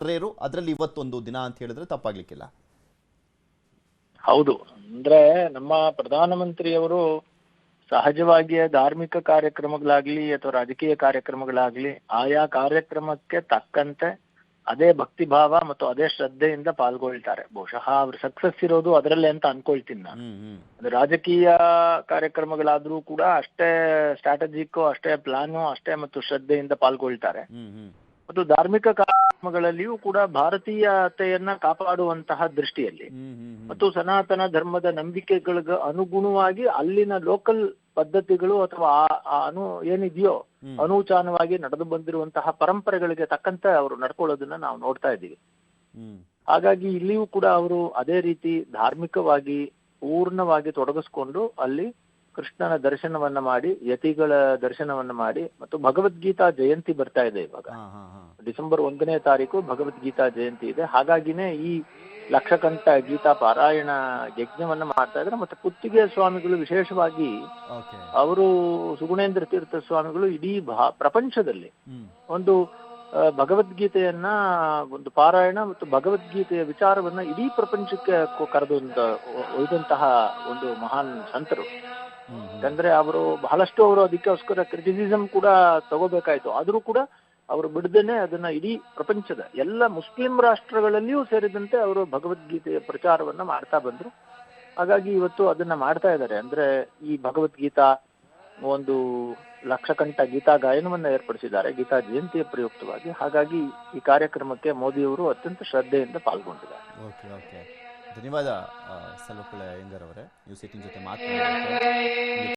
ಮಹಿಳೆಯರು, ಅದರಲ್ಲಿ ಇವತ್ತೊಂದು ದಿನ ಅಂತ ಹೇಳಿದ್ರೆ ತಪ್ಪಾಗ್ಲಿಕ್ಕಿಲ್ಲ. ಹೌದು, ಅಂದ್ರೆ ನಮ್ಮ ಪ್ರಧಾನಮಂತ್ರಿಯವರು ಸಹಜವಾಗಿಯೇ ಧಾರ್ಮಿಕ ಕಾರ್ಯಕ್ರಮಗಳಾಗ್ಲಿ ಅಥವಾ ರಾಜಕೀಯ ಕಾರ್ಯಕ್ರಮಗಳಾಗ್ಲಿ ಆಯಾ ಕಾರ್ಯಕ್ರಮಕ್ಕೆ ತಕ್ಕಂತೆ ಅದೇ ಭಕ್ತಿ ಭಾವ ಮತ್ತು ಅದೇ ಶ್ರದ್ಧೆಯಿಂದ ಪಾಲ್ಗೊಳ್ತಾರೆ. ಬಹುಶಃ ಅವ್ರ ಸಕ್ಸಸ್ ಇರೋದು ಅದರಲ್ಲೇ ಅಂತ ಅನ್ಕೊಳ್ತೀನಿ ನಾನು. ಅದು ರಾಜಕೀಯ ಕಾರ್ಯಕ್ರಮಗಳಾದ್ರೂ ಕೂಡ ಅಷ್ಟೇ ಸ್ಟ್ರಾಟಜಿಕ್, ಅಷ್ಟೇ ಪ್ಲಾನು, ಅಷ್ಟೇ ಮತ್ತು ಶ್ರದ್ಧೆಯಿಂದ ಪಾಲ್ಗೊಳ್ತಾರೆ. ಮತ್ತು ಧಾರ್ಮಿಕ ಕಾರ್ಯಕ್ರಮಗಳಲ್ಲಿಯೂ ಕೂಡ ಭಾರತೀಯತೆಯನ್ನ ಕಾಪಾಡುವಂತಹ ದೃಷ್ಟಿಯಲ್ಲಿ ಮತ್ತು ಸನಾತನ ಧರ್ಮದ ನಂಬಿಕೆಗಳಿಗೆ ಅನುಗುಣವಾಗಿ ಅಲ್ಲಿನ ಲೋಕಲ್ ಪದ್ಧತಿಗಳು ಅಥವಾ ಏನಿದೆಯೋ ಅನೂಚಾನವಾಗಿ ನಡೆದು ಬಂದಿರುವಂತಹ ಪರಂಪರೆಗಳಿಗೆ ತಕ್ಕಂತೆ ಅವರು ನಡ್ಕೊಳ್ಳೋದನ್ನ ನಾವು ನೋಡ್ತಾ ಇದ್ದೀವಿ. ಹಾಗಾಗಿ ಇಲ್ಲಿಯೂ ಕೂಡ ಅವರು ಅದೇ ರೀತಿ ಧಾರ್ಮಿಕವಾಗಿ ಪೂರ್ಣವಾಗಿ ತೊಡಗಿಸ್ಕೊಂಡು ಅಲ್ಲಿ ಕೃಷ್ಣನ ದರ್ಶನವನ್ನ ಮಾಡಿ, ಯತಿಗಳ ದರ್ಶನವನ್ನ ಮಾಡಿ, ಮತ್ತು ಭಗವದ್ಗೀತಾ ಜಯಂತಿ ಬರ್ತಾ ಇದೆ ಇವಾಗ. ಡಿಸೆಂಬರ್ 1ನೇ ತಾರೀಕು ಭಗವದ್ಗೀತಾ ಜಯಂತಿ ಇದೆ. ಹಾಗಾಗಿನೇ ಈ ಲಕ್ಷಕಂಠ ಗೀತಾ ಪಾರಾಯಣ ಯಜ್ಞವನ್ನ ಮಾಡ್ತಾ ಇದ್ದಾರೆ. ಮತ್ತೆ ಪುತ್ತಿಗೆ ಸ್ವಾಮಿಗಳು ವಿಶೇಷವಾಗಿ ಅವರು, ಸುಗುಣೇಂದ್ರ ತೀರ್ಥ ಸ್ವಾಮಿಗಳು ಇಡೀ ಪ್ರಪಂಚದಲ್ಲಿ ಒಂದು ಭಗವದ್ಗೀತೆಯನ್ನ ಒಂದು ಪಾರಾಯಣ ಮತ್ತು ಭಗವದ್ಗೀತೆಯ ವಿಚಾರವನ್ನ ಇಡೀ ಪ್ರಪಂಚಕ್ಕೆ ಒಯ್ದಂತಹ ಒಂದು ಮಹಾನ್ ಸಂತರು. ಯಾಕಂದ್ರೆ ಅವರು ಬಹಳಷ್ಟು ಅವರು ಅದಕ್ಕೋಸ್ಕರ ಕ್ರಿಟಿಸಿಸಮ್ ಕೂಡ ತಗೋಬೇಕಾಯ್ತು. ಆದ್ರೂ ಕೂಡ ಅವರು ಬಿಡದೇನೆ ಅದನ್ನ ಇಡೀ ಪ್ರಪಂಚದ ಎಲ್ಲ ಮುಸ್ಲಿಂ ರಾಷ್ಟ್ರಗಳಲ್ಲಿಯೂ ಸೇರಿದಂತೆ ಅವರು ಭಗವದ್ಗೀತೆಯ ಪ್ರಚಾರವನ್ನ ಮಾಡ್ತಾ ಬಂದ್ರು. ಹಾಗಾಗಿ ಇವತ್ತು ಅದನ್ನ ಮಾಡ್ತಾ ಇದ್ದಾರೆ. ಅಂದ್ರೆ ಈ ಭಗವದ್ಗೀತಾ ಒಂದು ಲಕ್ಷಕಂಠ ಗೀತಾ ಗಾಯನವನ್ನ ಏರ್ಪಡಿಸಿದ್ದಾರೆ ಗೀತಾ ಜಯಂತಿಯ ಪ್ರಯುಕ್ತವಾಗಿ. ಹಾಗಾಗಿ ಈ ಕಾರ್ಯಕ್ರಮಕ್ಕೆ ಮೋದಿಯವರು ಅತ್ಯಂತ ಶ್ರದ್ಧೆಯಿಂದ ಪಾಲ್ಗೊಂಡಿದ್ದಾರೆ. ಧನ್ಯವಾದ ಸಲಕುಳ ಅಯ್ಯಂಗಾರ್ ಅವರೇ, ನ್ಯೂಸ್ 18 ಜೊತೆ ಮಾತನಾಡಿದ್ದಕ್ಕೆ.